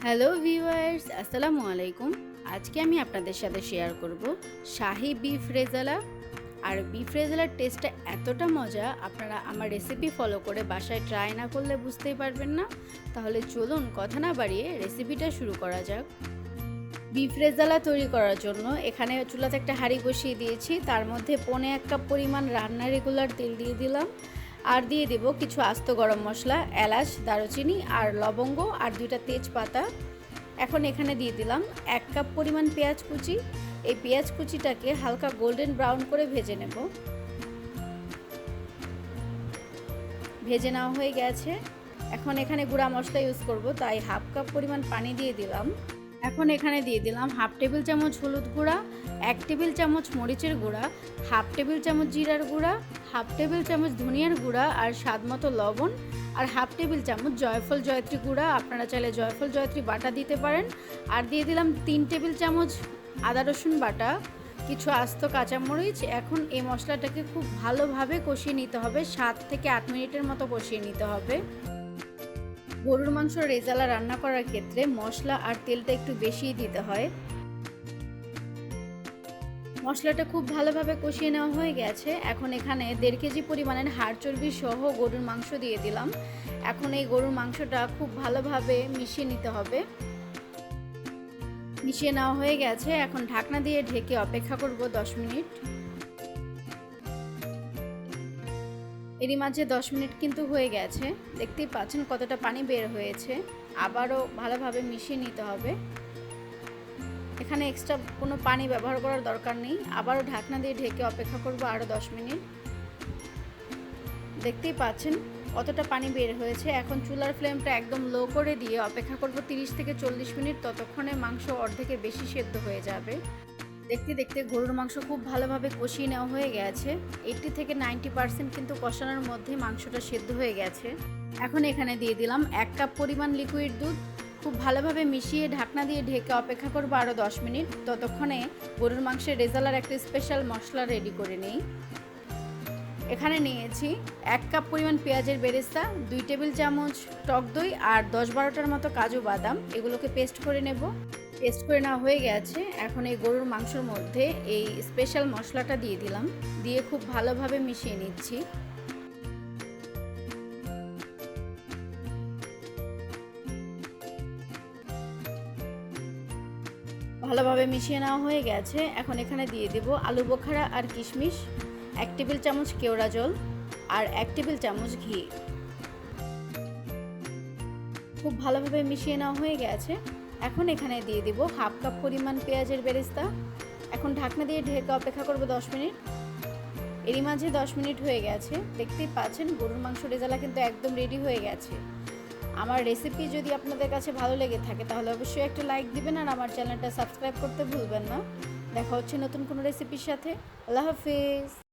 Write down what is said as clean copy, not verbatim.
Hello viewers, আসসালামু আলাইকুম। আজকে আমি আপনাদের সাথে শেয়ার করব শাহি বিফ রেজালা। আর বিফ রেজালার টেস্টটা এতটা মজা, আপনারা আমার রেসিপি ফলো করে বাসায় ট্রাই না করলে বুঝতেই পারবেন না। তাহলে চলুন কথা না বাড়িয়ে রেসিপিটা শুরু করা যাক। বিফ রেজালা তৈরি করার জন্য এখানে চুলাতে একটা হাঁড়ি বসিয়ে দিয়েছি, তার মধ্যে 1.5 কাপ পরিমাণ রান্না রেগুলার তেল দিয়ে দিলাম। আর দিয়ে দেব কিছু আস্ত গরম মশলা, এলাচ, দারুচিনি আর লবঙ্গ আর 2টা তেজপাতা। এখন এখানে দিয়ে দিলাম 1 কাপ পরিমাণ পেঁয়াজ কুচি। এই পেঁয়াজ কুচিটাকে হালকা গোল্ডেন ব্রাউন করে ভেজে নেব। ভেজে নেওয়া হয়ে গেছে। এখন এখানে গুঁড়া মশলা ইউজ করব, তাই 1/2 কাপ পরিমাণ পানি দিয়ে দিলাম। এখন এখানে দিয়ে দিলাম 1/2 টেবিল চামচ হলুদ গুঁড়া, 1 টেবিল চামচ মরিচের গুঁড়া, 1/2 টেবিল চামচ জিরার গুঁড়া, 1/2 টেবিল চামচ ধনিয়ার গুঁড়া আর স্বাদ মতো লবণ, আর 1/2 টেবিল চামচ জয়ফল জয়ত্রী গুঁড়া। আপনারা চাইলে জয়ফল জয়ত্রী বাটা দিতে পারেন। আর দিয়ে দিলাম 3 টেবিল চামচ আদা রসুন বাটা, কিছু আস্ত কাঁচামরিচ। এখন এই মশলাটাকে খুব ভালোভাবে কষিয়ে নিতে হবে, 7 থেকে 8 মিনিটের মতো কষিয়ে নিতে হবে। গরুর মাংস রেজালা রান্না করার ক্ষেত্রে মশলা আর তেলটা একটু বেশিই দিতে হয়। মশলাটা খুব ভালোভাবে কষিয়ে নেওয়া হয়ে গেছে। এখন এখানে 1.5 কেজি পরিমাণের হাড় চর্বি সহ গরুর মাংস দিয়ে দিলাম। এখন এই গরুর মাংসটা খুব ভালোভাবে মিশিয়ে নিতে হবে। মিশিয়ে নেওয়া হয়ে গেছে। এখন ঢাকনা দিয়ে ঢেকে অপেক্ষা করব 10 মিনিট। এরই মাঝে 10 মিনিট কিন্তু হয়ে গেছে। দেখতেই পাচ্ছেন কতটা পানি বের হয়েছে। আবারও ভালোভাবে মিশিয়ে নিতে হবে। এখানে এক্সট্রা কোনো পানি ব্যবহার করার দরকার নেই। আবারও ঢাকনা দিয়ে ঢেকে অপেক্ষা করব আরও 10 মিনিট। দেখতেই পাচ্ছেন কতটা পানি বের হয়েছে। এখন চুলার ফ্লেমটা একদম লো করে দিয়ে অপেক্ষা করব 30 থেকে 40 মিনিট। ততক্ষণে মাংস অর্ধেকের বেশি সেদ্ধ হয়ে যাবে। দেখতে দেখতে গরুর মাংস খুব ভালোভাবে কষিয়ে নেওয়া হয়ে গেছে। 80 থেকে 90% কিন্তু কষানোর মধ্যে মাংসটা সেদ্ধ হয়ে গেছে। এখন এখানে দিয়ে দিলাম 1 কাপ পরিমাণ লিকুইড দুধ। খুব ভালোভাবে মিশিয়ে ঢাকনা দিয়ে ঢেকে অপেক্ষা করবো আরও 10 মিনিট। ততক্ষণে গরুর মাংসের রেজালার একটা স্পেশাল মশলা রেডি করে নিই। এখানে নিয়েছি 1 কাপ পরিমাণ পেঁয়াজের বেরেস্তা, 2 টেবিল চামচ টক দই আর 10-12টার মতো কাজু বাদাম। এগুলোকে পেস্ট করে নেব। পেস্ট করে নেওয়া হয়ে গেছে। এখন এই গরুর মাংসের মধ্যে এই স্পেশাল মশলাটা দিয়ে দিলাম। দিয়ে খুব ভালোভাবে মিশিয়ে নিচ্ছি। ভালোভাবে মিশিয়ে নেওয়া হয়ে গেছে। এখন এখানে দিয়ে দেব আলু বোখারা আর কিশমিশ, 1 টেবিল চামচ কেওড়া জল আর 1 টেবিল চামচ ঘি। খুব ভালোভাবে মিশিয়ে নেওয়া হয়ে গেছে। এখন এখানে দিয়ে দিব 1/2 কাপ পরিমাণ পেঁয়াজের বেরেস্তা। এখন ঢাকনা দিয়ে ঢেকে অপেক্ষা করব 10 মিনিট। এরই মাঝে 10 মিনিট হয়ে গেছে। দেখতেই পাচ্ছেন গরুর মাংস রেজালা কিন্তু একদম রেডি হয়ে গেছে। আমার রেসিপি যদি আপনাদের কাছে ভালো লেগে থাকে তাহলে অবশ্যই একটা লাইক দিবেন আর আমার চ্যানেলটা সাবস্ক্রাইব করতে ভুলবেন না। দেখা হচ্ছে নতুন কোনো রেসিপির সাথে। আল্লাহ হাফেজ।